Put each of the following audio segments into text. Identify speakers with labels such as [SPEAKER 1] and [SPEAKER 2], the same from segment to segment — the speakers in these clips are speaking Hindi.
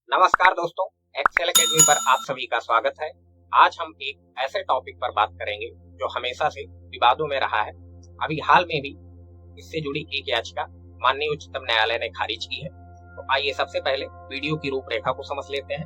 [SPEAKER 1] नमस्कार दोस्तों, एक्सेल एकेडमी पर आप सभी का स्वागत है। आज हम एक ऐसे टॉपिक पर बात करेंगे जो हमेशा से विवादों में रहा है। अभी हाल में भी इससे जुड़ी एक याचिका माननीय उच्चतम न्यायालय ने खारिज की है। तो आइए सबसे पहले वीडियो की रूपरेखा को समझ लेते हैं।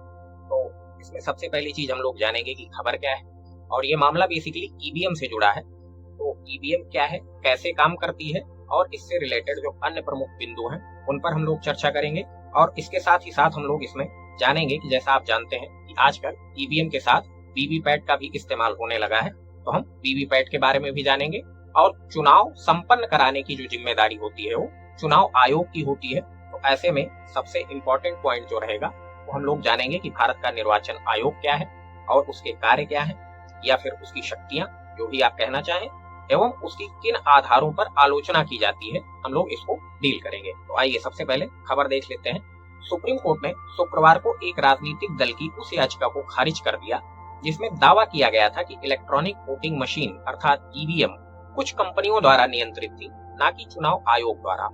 [SPEAKER 1] तो इसमें सबसे पहली चीज हम लोग जानेंगे कि खबर क्या है, और ये मामला बेसिकली ईवीएम से जुड़ा है। तो ईवीएम क्या है, कैसे काम करती है, और इससे रिलेटेड जो अन्य प्रमुख बिंदु हैं उन पर हम लोग चर्चा करेंगे। और इसके साथ ही साथ हम लोग इसमें जानेंगे कि जैसा आप जानते हैं कि आजकल ईवीएम के साथ वीवीपैट का भी इस्तेमाल होने लगा है, तो हम वीवीपैट के बारे में भी जानेंगे। और चुनाव संपन्न कराने की जो जिम्मेदारी होती है वो चुनाव आयोग की होती है। तो ऐसे में सबसे इम्पोर्टेंट पॉइंट जो रहेगा वो हम लोग जानेंगे कि भारत का निर्वाचन आयोग क्या है और उसके कार्य क्या है, या फिर उसकी शक्तियां, जो भी आप कहना चाहें, एवं उसकी किन आधारों पर आलोचना की जाती है, हम लोग इसको डील करेंगे। तो आइए सबसे पहले खबर देख लेते हैं। सुप्रीम कोर्ट ने शुक्रवार को एक राजनीतिक दल की उस याचिका को खारिज कर दिया जिसमें दावा किया गया था कि इलेक्ट्रॉनिक वोटिंग मशीन अर्थात ईवीएम कुछ कंपनियों द्वारा नियंत्रित थी, न कि चुनाव आयोग द्वारा।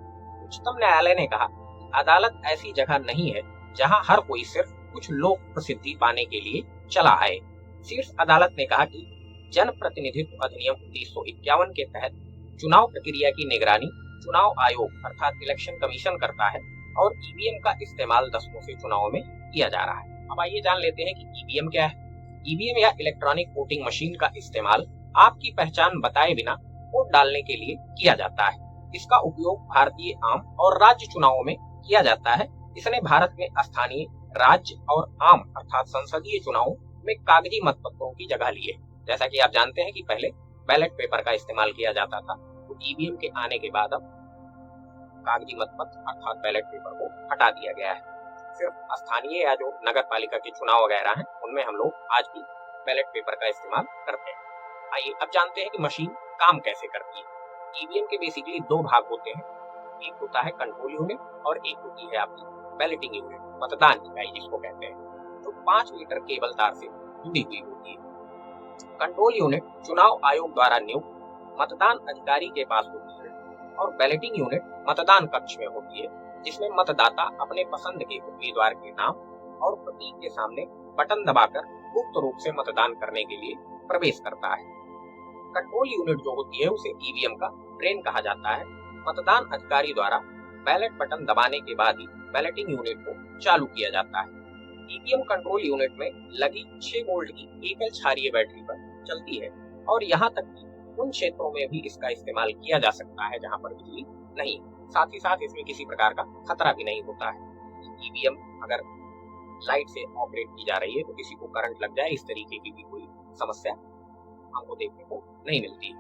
[SPEAKER 1] उच्चतम न्यायालय ने कहा, अदालत ऐसी जगह नहीं है जहां हर कोई सिर्फ कुछ लोक प्रसिद्धि पाने के लिए चला आए। शीर्ष अदालत ने कहा कि जन प्रतिनिधित्व अधिनियम 1951 के तहत चुनाव प्रक्रिया की निगरानी चुनाव आयोग अर्थात इलेक्शन कमीशन करता है, और ईवीएम का इस्तेमाल दशकों से चुनाव में किया जा रहा है। अब आइए जान लेते हैं कि ईवीएम क्या है। ईवीएम या इलेक्ट्रॉनिक वोटिंग मशीन का इस्तेमाल आपकी पहचान बताए बिना वोट डालने के लिए किया जाता है। इसका उपयोग भारतीय आम और राज्य चुनावों में किया जाता है। इसने भारत में स्थानीय, राज्य और आम अर्थात संसदीय चुनावों में कागजी मतपत्रों की जगह ली है। जैसा कि आप जानते हैं कि पहले बैलेट पेपर का इस्तेमाल किया जाता था, तो ईवीएम के आने के बाद अब कागजी मतपत्र अर्थात बैलेट पेपर को हटा दिया गया है। सिर्फ स्थानीय या जो नगर पालिका के चुनाव वगैरह हैं उनमें हम लोग आज भी बैलेट पेपर का इस्तेमाल करते हैं। आइए अब जानते हैं कि मशीन काम कैसे करती है। ईवीएम के बेसिकली दो भाग होते हैं, एक होता है कंट्रोल यूनिट और एक होती है आपकी बैलेटिंग यूनिट, मतदान इकाई जिसको कहते हैं, जो 5 मीटर केबल तार से जुड़ी हुई होती है। कंट्रोल यूनिट चुनाव आयोग द्वारा नियुक्त मतदान अधिकारी के पास होती है, और बैलेटिंग यूनिट मतदान कक्ष में होती है, जिसमें मतदाता अपने पसंद के उम्मीदवार के नाम और प्रतीक के सामने बटन दबाकर गुप्त रूप से मतदान करने के लिए प्रवेश करता है। कंट्रोल यूनिट जो होती है उसे ईवीएम का ब्रेन कहा जाता है। मतदान अधिकारी द्वारा बैलेट बटन दबाने के बाद ही बैलेटिंग यूनिट को चालू किया जाता है। ईवीएम कंट्रोल यूनिट में लगी 6 वोल्ट की एकल क्षारीय बैटरी पर चलती है, और यहाँ तक कि उन क्षेत्रों में भी इसका इस्तेमाल किया जा सकता है जहाँ पर बिजली नहीं। साथ ही साथ इसमें किसी प्रकार का खतरा भी नहीं होता है। ईवीएम अगर लाइट से ऑपरेट की जा रही है तो किसी को करंट लग जाए, इस तरीके की भी कोई समस्या हमको देखने को नहीं मिलती।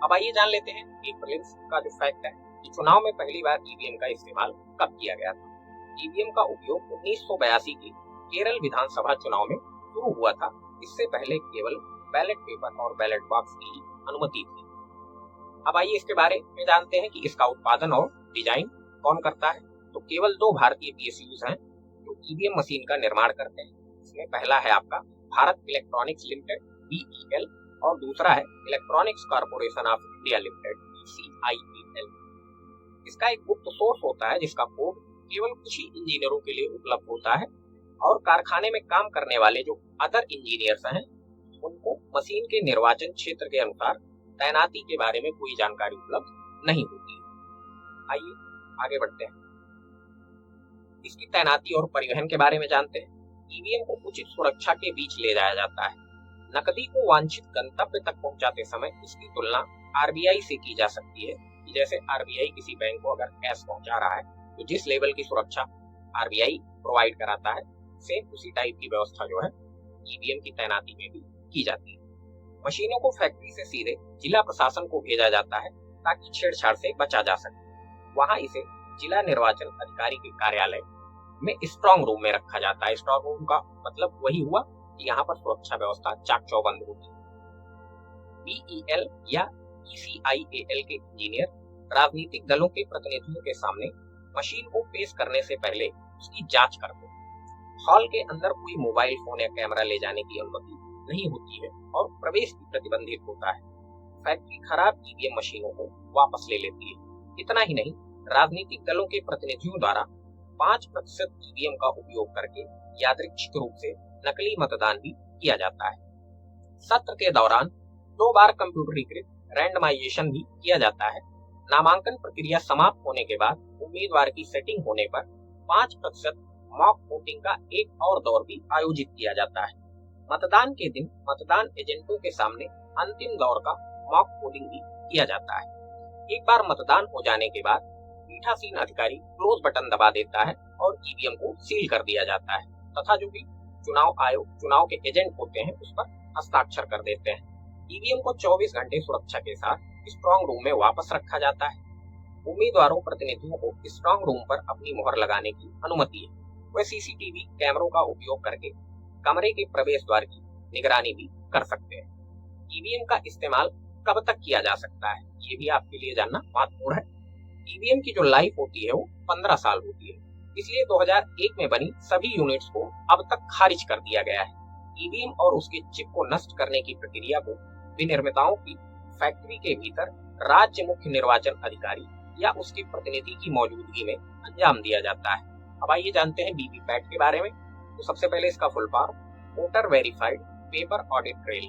[SPEAKER 1] अब आइए जान लेते हैं एक प्रीलिम्स का जो फैक्ट है कि चुनाव में पहली बार ईवीएम का इस्तेमाल कब किया गया था। ईवीएम का उपयोग 1982 के केरल विधानसभा चुनाव में शुरू हुआ था। इससे पहले केवल बैलेट पेपर और बैलेट बॉक्स की अनुमति थी। अब आइए इसके बारे में जानते हैं कि इसका उत्पादन और डिजाइन कौन करता है। तो केवल 2 भारतीय पीएसयूज हैं जो ईवीएम मशीन का निर्माण करते हैं। इसमें पहला है आपका भारत इलेक्ट्रॉनिक्स लिमिटेड BEL, और दूसरा है electronics corporation of India limited CIEL। इसका एक गुप्त सोर्स होता है जिसका कोड केवल कुछ ही इंजीनियरों के लिए उपलब्ध होता है, और कारखाने में काम करने वाले जो अदर इंजीनियर्स हैं उनको मशीन के निर्वाचन क्षेत्र के अनुसार तैनाती के बारे में कोई जानकारी उपलब्ध नहीं होती है। आइए आगे बढ़ते हैं, इसकी तैनाती और परिवहन के बारे में जानते हैं। ईवीएम को उचित सुरक्षा के बीच ले जाया जाता है। नकदी को वांछित गंतव्य तक पहुंचाते समय इसकी तुलना आरबीआई से की जा सकती है कि जैसे आरबीआई किसी बैंक को अगर कैश पहुंचा रहा है तो जिस लेवल की सुरक्षा आरबीआई प्रोवाइड कराता है, सेम उसी टाइप की व्यवस्था जो है ईवीएम की तैनाती में भी की जाती है। मशीनों को फैक्ट्री से सीधे जिला प्रशासन को भेजा जाता है ताकि छेड़छाड़ से बचा जा सके। वहां इसे जिला निर्वाचन अधिकारी के कार्यालय में स्ट्रांग रूम में रखा जाता है। स्ट्रांग रूम का मतलब वही हुआ कि यहाँ पर सुरक्षा व्यवस्था चाक चौबंद होगी। BEL या ECIAL के इंजीनियर राजनीतिक दलों के प्रतिनिधियों के सामने मशीन को पेश करने से पहले उसकी जांच करते हैं। हॉल के अंदर कोई मोबाइल फोन या कैमरा ले जाने की अनुमति नहीं होती है, और प्रवेश भी प्रतिबंधित होता है। फैक्ट्री खराब ईवीएम मशीनों को वापस ले लेती है। इतना ही नहीं, राजनीतिक दलों के प्रतिनिधियों द्वारा 5% ईवीएम का उपयोग करके यादृच्छिक रूप से नकली मतदान भी किया जाता है। सत्र के दौरान 2 बार कंप्यूटरीकृत रैंडमाइजेशन भी किया जाता है। नामांकन प्रक्रिया समाप्त होने के बाद उम्मीदवार की सेटिंग होने पर 5% मॉक वोटिंग का एक और दौर भी आयोजित किया जाता है। मतदान के दिन मतदान एजेंटों के सामने अंतिम दौर का मॉक पोलिंग भी किया जाता है। एक बार मतदान हो जाने के बाद पीठासीन अधिकारी क्लोज बटन दबा देता है और ईवीएम को सील कर दिया जाता है तथा जो भी चुनाव आयोग चुनाव के एजेंट होते हैं उस पर हस्ताक्षर कर देते हैं। ईवीएम को 24 घंटे सुरक्षा के साथ स्ट्रांग रूम में वापस रखा जाता है। उम्मीदवारों प्रतिनिधियों को स्ट्रांग रूम पर अपनी मुहर लगाने की अनुमति है। वह सीसीटीवी कैमरों का उपयोग करके कमरे के प्रवेश द्वार की निगरानी भी कर सकते हैं। ईवीएम का इस्तेमाल कब तक किया जा सकता है, ये भी आपके लिए जानना महत्वपूर्ण है। ईवीएम की जो लाइफ होती है वो 15 साल होती है, इसलिए 2001 में बनी सभी यूनिट्स को अब तक खारिज कर दिया गया है। ईवीएम और उसके चिप को नष्ट करने की प्रक्रिया को विनिर्माताओं की फैक्ट्री के भीतर राज्य मुख्य निर्वाचन अधिकारी या उसके प्रतिनिधि की मौजूदगी में अंजाम दिया जाता है। अब आइए जानते हैं वीवीपैट के बारे में। तो सबसे पहले इसका full form voter verified paper audit trail.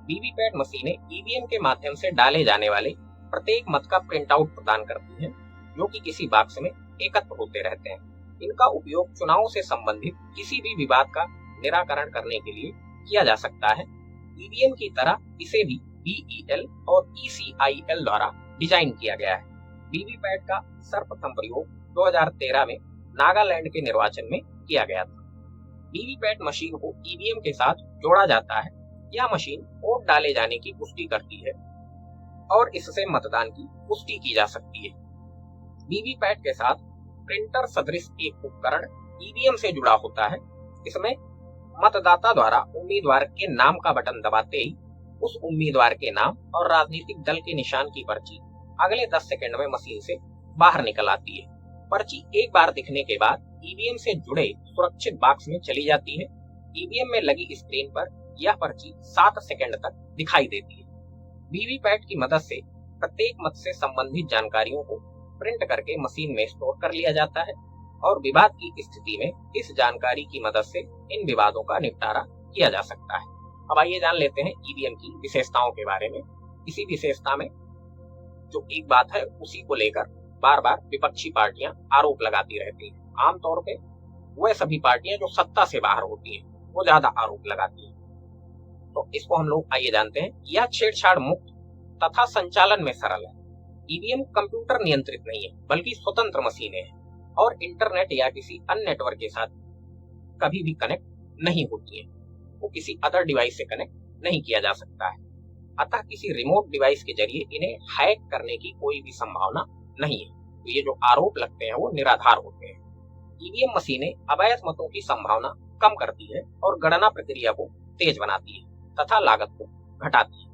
[SPEAKER 1] VVPAT मशीनें ईवीएम के माध्यम से डाले जाने वाले प्रत्येक मत का प्रिंट आउट प्रदान करती हैं, जो कि किसी बॉक्स में एकत्र होते रहते हैं। इनका उपयोग चुनाव से संबंधित किसी भी विवाद का निराकरण करने के लिए किया जा सकता है। ईवीएम की तरह इसे भी बीईएल और ईसीआईएल द्वारा डिजाइन किया गया है। वीवीपैट का सर्वप्रथम प्रयोग 2013 में नागालैंड के निर्वाचन में किया गया था। वीवीपैट मशीन को ईवीएम के साथ जोड़ा जाता है। यह मशीन वोट डाले जाने की पुष्टि करती है और इससे मतदान की पुष्टि की जा सकती है। वीवीपैट के साथ प्रिंटर सदृश एक उपकरण ईवीएम से जुड़ा होता है। इसमें मतदाता द्वारा उम्मीदवार के नाम का बटन दबाते ही उस उम्मीदवार के नाम और राजनीतिक दल के निशान की पर्ची अगले 10 सेकंड में मशीन से बाहर निकल आती है। पर्ची एक बार दिखने के बाद ईवीएम से जुड़े सुरक्षित बॉक्स में चली जाती है। ईवीएम में लगी स्क्रीन पर यह पर्ची 7 सेकंड तक दिखाई देती है। वीवीपैट की मदद से प्रत्येक मत से संबंधित जानकारियों को प्रिंट करके मशीन में स्टोर कर लिया जाता है और विवाद की स्थिति में इस जानकारी की मदद से इन विवादों का निपटारा किया जा सकता है। अब आइए जान लेते हैं ईवीएम की विशेषताओं के बारे में। इसी विशेषता में जो एक बात है उसी को लेकर बार बार विपक्षी पार्टियां आरोप लगाती रहती हैं। आमतौर पे वह सभी पार्टियां जो सत्ता से बाहर होती हैं वो ज्यादा आरोप लगाती हैं। तो इसको हम लोग आइए जानते हैं। यह छेड़छाड़ मुक्त तथा संचालन में सरल है। ईवीएम कंप्यूटर नियंत्रित नहीं है बल्कि स्वतंत्र मशीनें हैं और इंटरनेट या किसी अन्य नेटवर्क के साथ कभी भी कनेक्ट नहीं होती है। वो किसी अदर डिवाइस से कनेक्ट नहीं किया जा सकता है। अतः किसी रिमोट डिवाइस के जरिए इन्हें हैक करने की कोई भी संभावना नहीं है। तो ये जो आरोप लगते हैं वो निराधार होते हैं। ईवीएम मशीनें अवैध मतों की संभावना कम करती है और गणना प्रक्रिया को तेज बनाती है तथा लागत को घटाती है।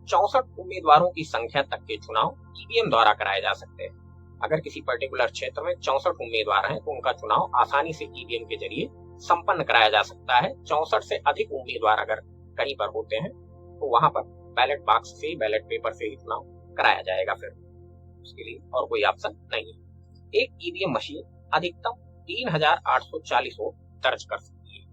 [SPEAKER 1] 64 उम्मीदवारों की संख्या तक के चुनाव ईवीएम द्वारा कराए जा सकते हैं। अगर किसी पर्टिकुलर क्षेत्र में 64 उम्मीदवार हैं तो उनका चुनाव आसानी से ईवीएम के जरिए संपन्न कराया जा सकता है। 64 से अधिक उम्मीदवार अगर कहीं पर होते हैं तो वहां पर बैलेट बॉक्स से बैलेट पेपर से ही चुनाव कराया जाएगा। फिर उसके लिए और कोई ऑप्शन नहीं है। एक ईवीएम मशीन अधिकतम 3840 वोट दर्ज कर सकती है।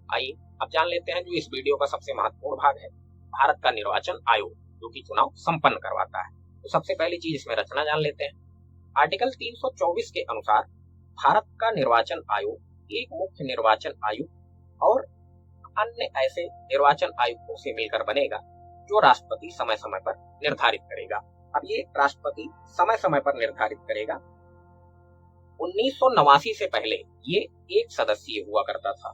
[SPEAKER 1] आइए अब जान लेते हैं जो इस वीडियो का सबसे महत्वपूर्ण भाग है, भारत का निर्वाचन आयोग जो कि चुनाव संपन्न करवाता है। तो सबसे पहली चीज इसमें रचना जान लेते हैं। आर्टिकल 324 के अनुसार भारत का निर्वाचन आयोग एक मुख्य निर्वाचन आयुक्त और अन्य ऐसे निर्वाचन आयुक्तों से मिलकर बनेगा जो राष्ट्रपति समय समय पर निर्धारित करेगा। अब ये राष्ट्रपति समय समय पर निर्धारित करेगा। 1989 से पहले ये एक सदस्यीय हुआ करता था,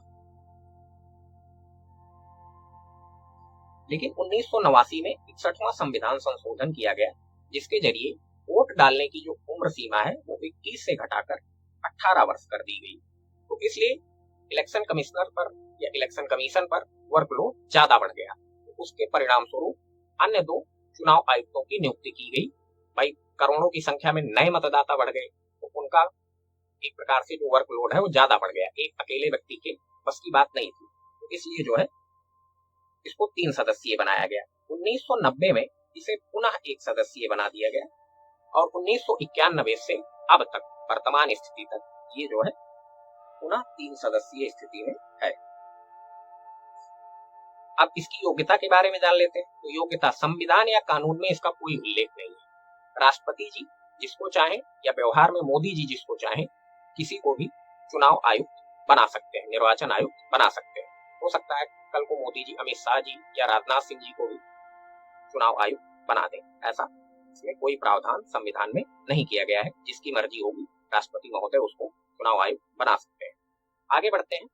[SPEAKER 1] लेकिन 1989 में 61वां संविधान संशोधन किया गया जिसके जरिए वोट डालने की जो उम्र सीमा है वो 21 से घटाकर 18 वर्ष कर दी गई। तो इसलिए इलेक्शन कमिश्नर पर या इलेक्शन कमीशन पर वर्कलोड ज्यादा बढ़ गया। तो उसके परिणाम स्वरूप अन्य 2 चुनाव आयुक्तों की नियुक्ति की गई। भाई करोड़ों की संख्या में नए मतदाता बढ़ गए तो उनका एक प्रकार से जो वर्कलोड है वो ज्यादा बढ़ गया। एक अकेले व्यक्ति के बस की बात नहीं थी। तो इसलिए जो है इसको 3 सदस्यीय बनाया गया। 1990 में इसे पुनः 1 सदस्यीय बना दिया गया और 1991 से अब तक वर्तमान स्थिति तक ये जो है पुनः 3 सदस्यीय स्थिति में है। अब इसकी योग्यता के बारे में जान लेते हैं। तो योग्यता, संविधान या कानून में इसका कोई उल्लेख नहीं है। राष्ट्रपति जी जिसको चाहे या व्यवहार में मोदी जी जिसको चाहे किसी को भी चुनाव आयुक्त बना सकते हैं, निर्वाचन आयुक्त बना सकते हैं। हो सकता है कल को मोदी जी अमित शाह जी या राजनाथ सिंह जी को भी चुनाव आयुक्त बना दें। ऐसा इसमें कोई प्रावधान संविधान में नहीं किया गया है। जिसकी मर्जी होगी राष्ट्रपति महोदय उसको चुनाव आयुक्त बना सकते हैं। आगे बढ़ते हैं,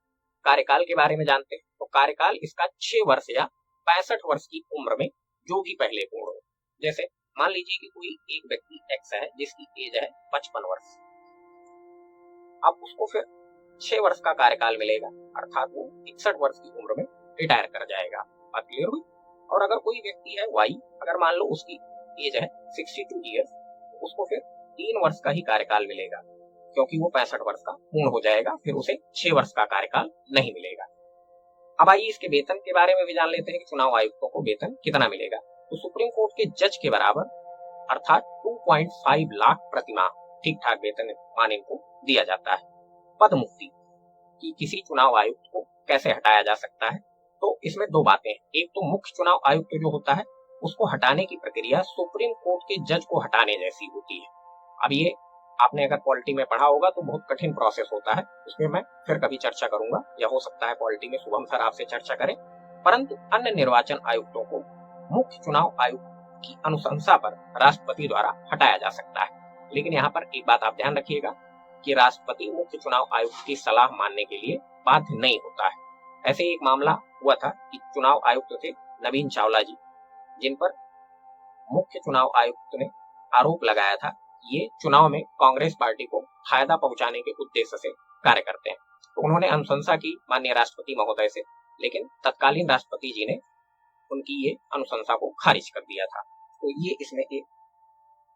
[SPEAKER 1] कार्यकाल के बारे में जानते हैं। तो कार्यकाल इसका 6 वर्ष या 65 वर्ष की उम्र में जो भी पहले पूर्ण हो। जैसे मान लीजिए कि कोई एक व्यक्ति एक्स है जिसकी एज है 55 वर्ष, अब उसको फिर 6 वर्ष का कार्यकाल मिलेगा, अर्थात वो 61 वर्ष की उम्र में रिटायर कर जाएगा। बात क्लियर हुई। और अगर कोई व्यक्ति है वाई, अगर मान लो उसकी एज है 62 ईयर्स, उसको फिर 3 वर्ष का ही कार्यकाल मिलेगा, क्योंकि वो 65 वर्ष का पूर्ण हो जाएगा, फिर उसे 6 वर्ष का कार्यकाल नहीं मिलेगा। अब आइए इसके वेतन के बारे में भी जान लेते हैं कि चुनाव आयुक्तों को वेतन कितना मिलेगा। तो सुप्रीम कोर्ट के जज के बराबर अर्थात 2.5 लाख प्रति माह ठीक ठाक वेतन मान इनको दिया जाता है। पद मुक्ति कि किसी चुनाव आयुक्त को कैसे हटाया जा सकता है, तो इसमें 2 बातें हैं। एक तो मुख्य चुनाव आयुक्त जो होता है उसको हटाने की प्रक्रिया सुप्रीम कोर्ट के जज को हटाने जैसी होती है। अब ये आपने अगर पॉलिटी में पढ़ा होगा तो बहुत कठिन प्रोसेस होता है, उसमें मैं फिर कभी चर्चा करूंगा, या हो सकता है पॉलिटी में शुभम सर आपसे चर्चा करें। परंतु अन्य निर्वाचन आयुक्तों को मुख्य चुनाव आयुक्त की अनुशंसा पर राष्ट्रपति द्वारा हटाया जा सकता है। लेकिन यहाँ पर एक बात आप ध्यान रखिएगा कि राष्ट्रपति मुख्य चुनाव आयुक्त की सलाह मानने के लिए बाध्य नहीं होता है। ऐसे एक मामला हुआ था कि चुनाव आयुक्त थे नवीन चावला जी, जिन पर मुख्य चुनाव आयुक्त ने आरोप लगाया था ये चुनाव में कांग्रेस पार्टी को फायदा पहुंचाने के उद्देश्य से कार्य करते हैं। तो उन्होंने अनुशंसा की माननीय राष्ट्रपति महोदय से, लेकिन तत्कालीन राष्ट्रपति जी ने उनकी ये अनुशंसा को खारिज कर दिया था। तो ये इसमें एक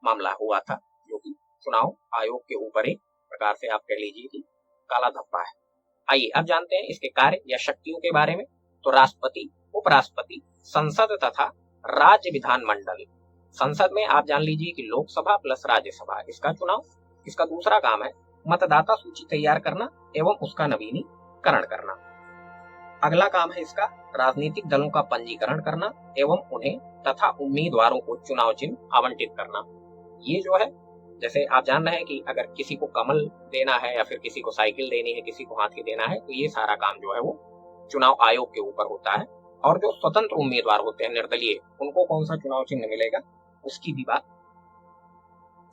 [SPEAKER 1] मामला हुआ था जो कि चुनाव आयोग के ऊपर एक प्रकार से आप कह लीजिए कि काला धब्बा है। आइए अब जानते हैं इसके कार्य या शक्तियों के बारे में। तो राष्ट्रपति, उपराष्ट्रपति, संसद तथा राज्य विधानमंडल। संसद में आप जान लीजिए कि लोकसभा प्लस राज्यसभा इसका चुनाव। इसका दूसरा काम है मतदाता सूची तैयार करना एवं उसका नवीनीकरण करना। अगला काम है इसका राजनीतिक दलों का पंजीकरण करना एवं उन्हें तथा उम्मीदवारों को चुनाव चिन्ह आवंटित करना। ये जो है, जैसे आप जान रहे हैं कि अगर किसी को कमल देना है या फिर किसी को साइकिल देनी है, किसी को हाथी देना है, तो ये सारा काम जो है वो चुनाव आयोग के ऊपर होता है। और जो स्वतंत्र उम्मीदवार होते हैं निर्दलीय, उनको कौन सा चुनाव चिन्ह मिलेगा उसकी भी बात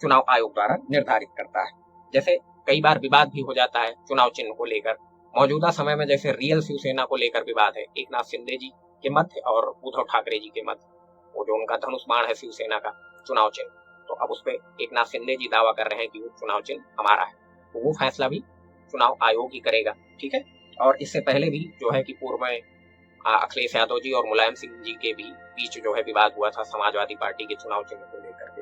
[SPEAKER 1] चुनाव आयोग द्वारा निर्धारित करता है। जैसे कई बार विवाद भी हो जाता है चुनाव चिन्ह को लेकर। मौजूदा समय में जैसे रियल शिवसेना को लेकर विवाद है, एकनाथ शिंदे जी के मध्य और उद्धव ठाकरे जी के मध्य, वो जो उनका धनुष बाण है शिवसेना का चुनाव चिन्ह, तो अब उस पर एकनाथ शिंदे जी दावा कर रहे हैं कि वो चुनाव चिन्ह हमारा है। तो वो फैसला भी चुनाव आयोग ही करेगा, ठीक है। और इससे पहले भी जो है कि पूर्व में अखिलेश यादव जी और मुलायम सिंह जी के भी बीच जो है विवाद हुआ था समाजवादी पार्टी के चुनाव चिन्ह को लेकर के।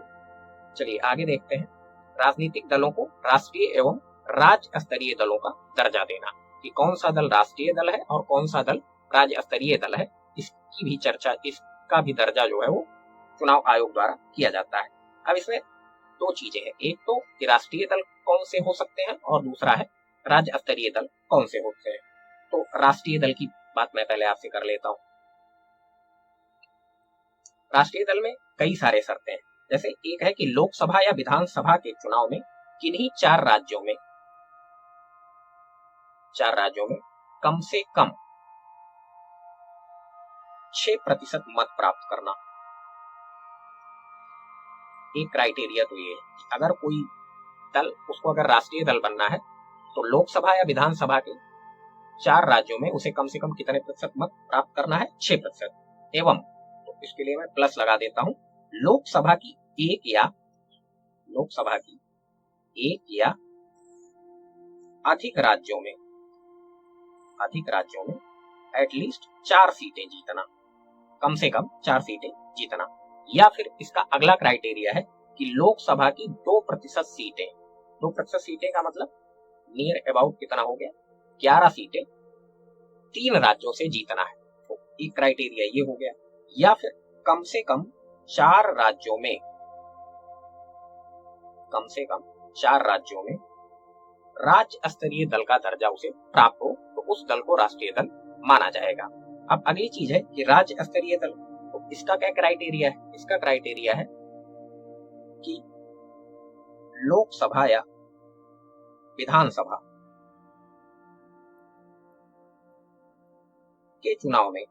[SPEAKER 1] चलिए आगे देखते हैं। राजनीतिक दलों को राष्ट्रीय एवं राज्य स्तरीय दलों का दर्जा देना, कि कौन सा दल राष्ट्रीय दल है और कौन सा दल राज्य स्तरीय दल है, इसकी भी चर्चा, इसका भी दर्जा जो है वो चुनाव आयोग द्वारा किया जाता है। अब इसमें 2 चीजें हैं, एक तो कि राष्ट्रीय दल कौन से हो सकते हैं और दूसरा है राज्य स्तरीय दल कौन से होते हैं। तो राष्ट्रीय दल की बात मैं पहले आपसे कर लेता हूं। राष्ट्रीय दल में कई सारे शर्तें हैं। जैसे एक है कि लोकसभा या विधानसभा के चुनाव में किन्हीं 4 राज्यों में कम से कम 6% मत प्राप्त करना। एक क्राइटेरिया तो ये है कि अगर कोई दल, उसको अगर राष्ट्रीय दल बनना है तो लोकसभा या विधानसभा के 4 राज्यों में उसे कम से कम कितने प्रतिशत मत प्राप्त करना है, 6%। एवं, तो इसके लिए मैं प्लस लगा देता हूं, लोकसभा की एक या अधिक राज्यों में एटलीस्ट 4 सीटें जीतना, कम से कम 4 सीटें जीतना। या फिर इसका अगला क्राइटेरिया है कि लोकसभा की 2% सीटें, 2% सीटें का मतलब नियर अबाउट कितना हो गया, 11 सीटें 3 राज्यों से जीतना है। तो एक क्राइटेरिया ये हो गया। या फिर कम से कम 4 राज्यों में राज्य स्तरीय दल का दर्जा उसे प्राप्त हो तो उस दल को राष्ट्रीय दल माना जाएगा। अब अगली चीज है कि राज्य स्तरीय दल, तो इसका क्या क्राइटेरिया है? इसका क्राइटेरिया है कि लोकसभा या विधानसभा के चुनाव में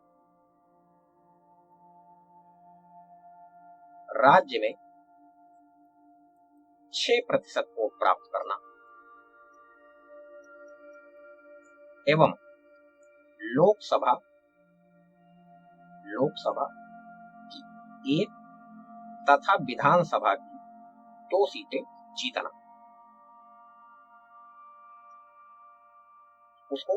[SPEAKER 1] राज्य में 6% वोट प्राप्त करना एवं लोकसभा की 1 तथा विधानसभा की 2 सीटें जीतना, उसको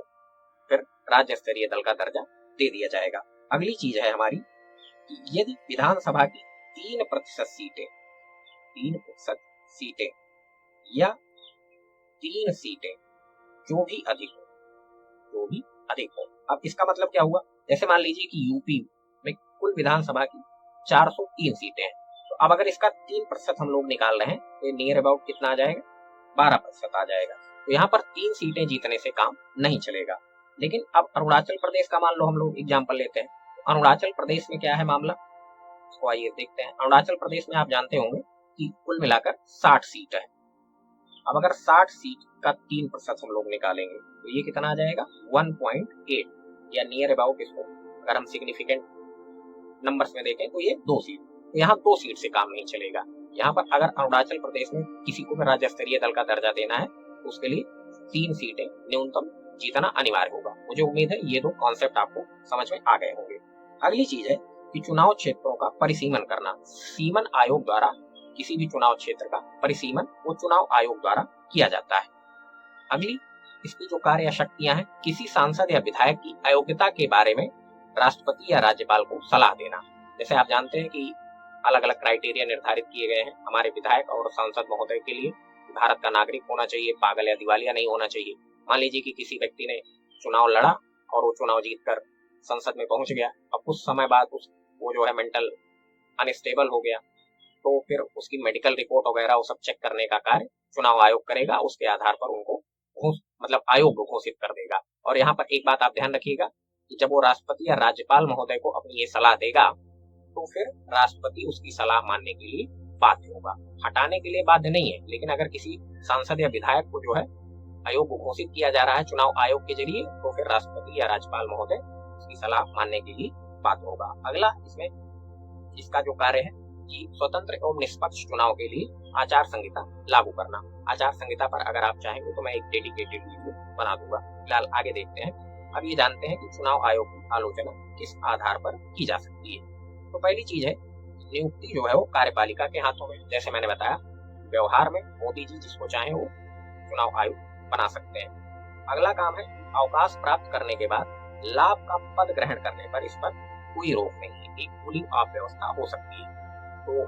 [SPEAKER 1] फिर राज्य स्तरीय दल का दर्जा दे दिया जाएगा। अगली चीज है हमारी कि यदि विधानसभा की 3% सीटें या 3 सीटें जो भी अधिक हो। अब इसका मतलब क्या हुआ? जैसे मान लीजिए कि यूपी में कुल विधानसभा की 403 सीटें हैं, तो अब अगर इसका 3% हम लोग निकाल रहे हैं तो नियर अबाउट कितना आ जाएगा? 12% आ जाएगा। तो यहाँ पर 3 सीटें जीतने से काम नहीं चलेगा। लेकिन अब अरुणाचल प्रदेश का मान लो हम लोग एग्जाम्पल लेते हैं। अरुणाचल प्रदेश में क्या है मामला, तो आइए देखते हैं। अरुणाचल प्रदेश में आप जानते होंगे कि कुल मिलाकर 60 सीट है। अब अगर 60 सीट का 3% हम लोग निकालेंगे तो ये कितना आ जाएगा? 1.8 या नियर अबाउट। इसको अगर हम सिग्निफिकेंट नंबर्स में देखें तो ये 2 सीट। तो यहाँ 2 सीट से काम नहीं चलेगा। यहाँ पर अगर अरुणाचल प्रदेश में किसी को भी राज्य स्तरीय दल का दर्जा देना है तो उसके लिए 3 सीटें न्यूनतम जीतना अनिवार्य होगा। मुझे उम्मीद है ये 2 कॉन्सेप्ट आपको समझ में आ गए होंगे। अगली चीज है कि चुनाव क्षेत्रों का परिसीमन करना। सीमन आयोग द्वारा किसी भी चुनाव क्षेत्र का परिसीमन वो चुनाव आयोग द्वारा किया जाता है। अगली इसकी जो कार्य शक्तियां हैं, किसी सांसद या विधायक की अयोग्यता के बारे में राष्ट्रपति या राज्यपाल को सलाह देना। जैसे आप जानते हैं कि अलग अलग क्राइटेरिया निर्धारित किए गए हैं हमारे विधायक और सांसद महोदय के लिए। भारत का नागरिक होना चाहिए, पागल या दिवालिया नहीं होना चाहिए। मान लीजिए कि किसी व्यक्ति ने चुनाव लड़ा और वो चुनाव जीतकर संसद में पहुंच गया, अब कुछ समय बाद वो जो है मेंटल अनस्टेबल हो गया, तो फिर उसकी मेडिकल रिपोर्ट वगैरह वो सब चेक करने का कार्य चुनाव आयोग करेगा। उसके आधार पर उनको मतलब आयोग घोषित कर देगा। और यहाँ पर एक बात आप ध्यान रखिएगा कि जब वो राष्ट्रपति या राज्यपाल महोदय को अपनी ये सलाह देगा तो फिर राष्ट्रपति उसकी सलाह मानने के लिए बाध्य होगा, हटाने के लिए बाध्य नहीं है। लेकिन अगर किसी सांसद या विधायक को जो है आयोग घोषित किया जा रहा है चुनाव आयोग के जरिए, तो फिर राष्ट्रपति या राज्यपाल महोदय उसकी सलाह मानने के लिए बाध्य होगा। अगला इसमें इसका जो कार्य है कि स्वतंत्र एवं निष्पक्ष चुनाव के लिए आचार संहिता लागू करना। आचार संहिता पर अगर आप चाहेंगे तो मैं एक डेडिकेटेड वीडियो बना दूंगा। फिलहाल आगे देखते हैं। अब ये जानते हैं कि चुनाव आयोग की आलोचना किस आधार पर की जा सकती है। तो पहली चीज है नियुक्ति जो है वो कार्यपालिका के हाथों में। जैसे मैंने बताया व्यवहार में मोदी जी जिसको चाहे वो चुनाव आयोग बना सकते हैं। अगला काम है अवकाश प्राप्त करने के बाद लाभ का पद ग्रहण करने पर इस पर कोई रोक नहीं है, एक कूलिंग ऑफ व्यवस्था हो सकती है। तो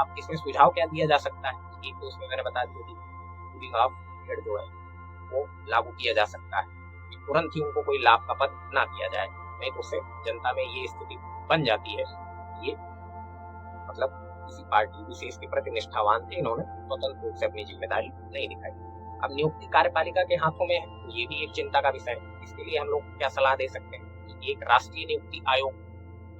[SPEAKER 1] अब इसमें सुझाव क्या दिया जा सकता है? एक तो उसमें मैंने बता दिया कि कूलिंग ऑफ पीरियड जो है वो लागू किया जा सकता है कि तुरंत ही उनको कोई लाभ का पद ना दिया जाए, नहीं तो उससे जनता में ये स्थिति बन जाती है। ये मतलब किसी पार्टी विशेष के प्रति निष्ठावान थे, इन्होंने स्वतंत्र रूप से अपनी जिम्मेदारी नहीं दिखाई। अब नियुक्ति कार्यपालिका के हाथों में है, तो ये भी एक चिंता का विषय है। इसके लिए हम लोग क्या सलाह दे सकते हैं कि एक राष्ट्रीय नियुक्ति आयोग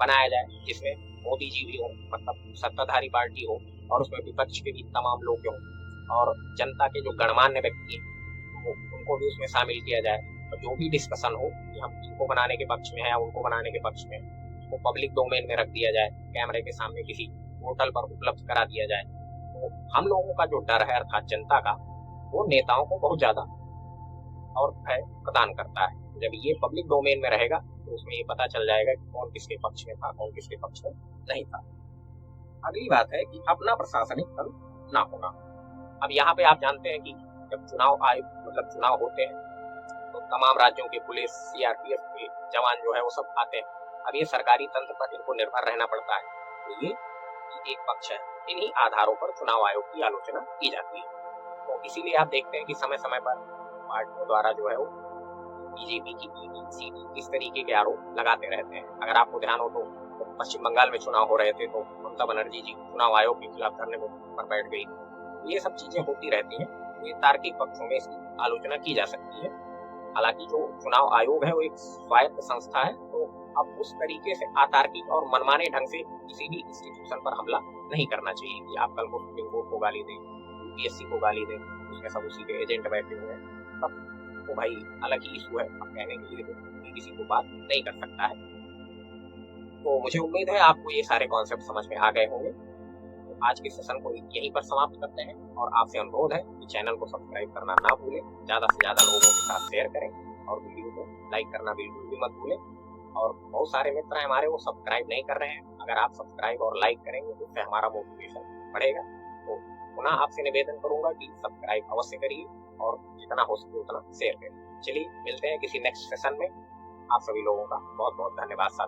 [SPEAKER 1] बनाया जाए जिसमें मोदी जी भी हो, मतलब सत्ताधारी पार्टी हो, और उसमें विपक्ष के भी तमाम लोग हों, और जनता के जो गणमान्य व्यक्ति हैं उनको भी उसमें शामिल किया जाए। और जो भी डिस्कशन हो कि हम इनको बनाने के पक्ष में है या उनको बनाने के पक्ष में, वो पब्लिक डोमेन में रख दिया जाए, कैमरे के सामने किसी पोर्टल पर उपलब्ध करा दिया जाए। तो हम लोगों का जो डर है अर्थात जनता का, वो नेताओं को बहुत ज्यादा और भय प्रदान करता है। जब ये पब्लिक डोमेन में रहेगा तो उसमें ये पता चल जाएगा कि कौन किसके पक्ष में था, कौन किसके पक्ष में नहीं था। अगली बात है कि अपना प्रशासनिक तंत्र ना होना। अब यहाँ पे आप जानते हैं कि जब चुनाव आयोग मतलब चुनाव होते हैं तो तमाम राज्यों के पुलिस, सीआरपीएफ के जवान जो है वो सब आते हैं। अब ये सरकारी तंत्र पर इनको निर्भर रहना पड़ता है, तो ये एक पक्ष है। इन्हीं आधारों पर चुनाव आयोग की आलोचना की जाती है। तो इसीलिए आप देखते हैं कि समय समय पर पार्टियों द्वारा जो है वो बीजेपी की सीटी इस तरीके के आरोप लगाते रहते हैं। अगर आपको ध्यान हो तो पश्चिम बंगाल में चुनाव हो रहे थे तो ममता बनर्जी जी चुनाव आयोग के खिलाफ धरने पर बैठ गई। ये सब चीजें होती रहती हैं। हुए तार्किक पक्षों में इसकी आलोचना की जा सकती है। हालांकि जो चुनाव आयोग है वो एक स्वायत्त संस्था है, तो अब उस तरीके से अतार्किक और मनमाने ढंग से किसी भी इंस्टीट्यूशन पर हमला नहीं करना चाहिए कि आप कल को सुप्रीम कोर्ट को गाली दें, यूपीएससी को गाली दें, उसमें सब उसी के एजेंट बैठे हुए हैं। सब तो भाई अलग ही इशू है, अब कहने के लिए तो किसी को बात नहीं कर सकता है। तो मुझे उम्मीद है आपको ये सारे कॉन्सेप्ट समझ में आ गए होंगे। तो आज के सेशन को यहीं पर समाप्त करते हैं और आपसे अनुरोध है कि चैनल को सब्सक्राइब करना ना भूलें, ज़्यादा से ज़्यादा लोगों के साथ शेयर करें और वीडियो को लाइक करना बिल्कुल भी मत भूलें। और बहुत सारे मित्र हमारे वो सब्सक्राइब नहीं कर रहे हैं, अगर आप सब्सक्राइब और लाइक करेंगे तो उससे हमारा मोटिवेशन बढ़ेगा। तो पुनः आपसे निवेदन करूंगा कि सब्सक्राइब अवश्य करिए और जितना हो सके उतना शेयर करिए। चलिए मिलते हैं किसी नेक्स्ट सेशन में। आप सभी लोगों का बहुत बहुत धन्यवाद साथियों।